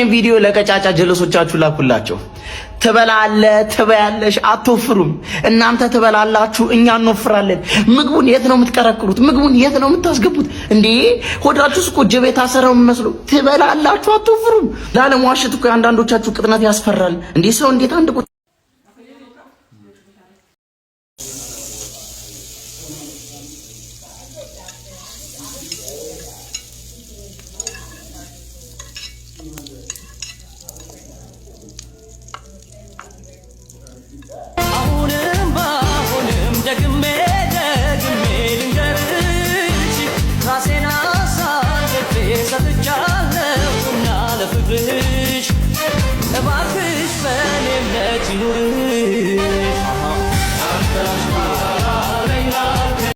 ይሄን ቪዲዮ ለቀጫጫ ጀለሶቻችሁ ላኩላቸው። ትበያለሽ አትወፍሩም። እናንተ ትበላላችሁ እኛ እንወፍራለን። ምግቡን የት ነው የምትቀረቅሩት? ምግቡን የት ነው የምታስገቡት? እንዴ ሆዳችሁስ እኮ ጀቤ ታሰረው የሚመስለው። ትበላላችሁ አትወፍሩም። ላለመዋሸት እኮ አንዳንዶቻችሁ ቅጥነት ያስፈራል። እንዴ ሰው እንዴት አንድ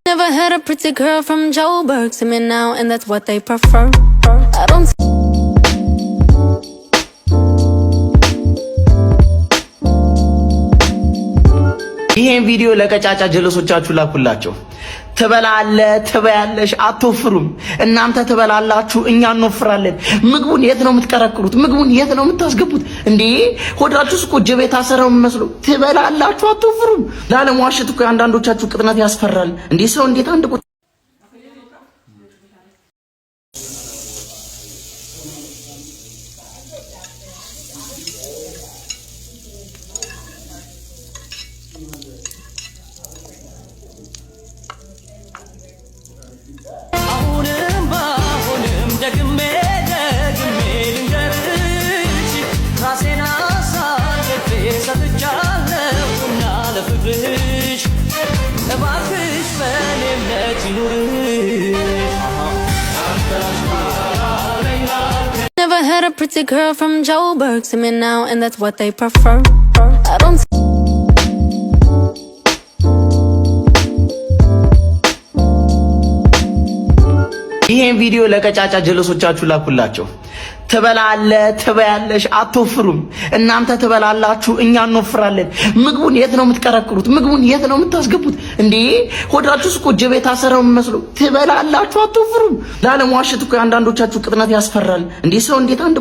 Never had a pretty girl from Joburg to me now, and that's what they prefer. I don't ይሄን ቪዲዮ ለቀጫጫ ጀለሶቻችሁ ላኩላቸው። ትበያለሽ አትወፍሩም። እናንተ ትበላላችሁ እኛ እንወፍራለን። ምግቡን የት ነው የምትቀረቅሩት? ምግቡን የት ነው የምታስገቡት? እንዴ ሆዳችሁስ እኮ ጀቤ ታሰረው የሚመስለው። ትበላላችሁ አትወፍሩም። ላለመዋሸት እኮ አንዳንዶቻችሁ ቅጥነት ያስፈራል። እንዴ ሰው እንዴት አንድ Never had a pretty girl from Joburg to me now, and that's what they prefer. I don't ይሄን ቪዲዮ ለቀጫጫ ጀለሶቻችሁ ላኩላቸው። ትበያለሽ አትወፍሩም። እናንተ ትበላላችሁ እኛ እንወፍራለን። ምግቡን የት ነው የምትቀረቅሩት? ምግቡን የት ነው የምታስገቡት? እንዴ ሆዳችሁስ እኮ ጀቤ ታሰረው የሚመስለው። ትበላላችሁ አትወፍሩም። ላለመዋሸት እኮ አንዳንዶቻችሁ ቅጥነት ያስፈራል። እንዴ ሰው እንዴት አንድ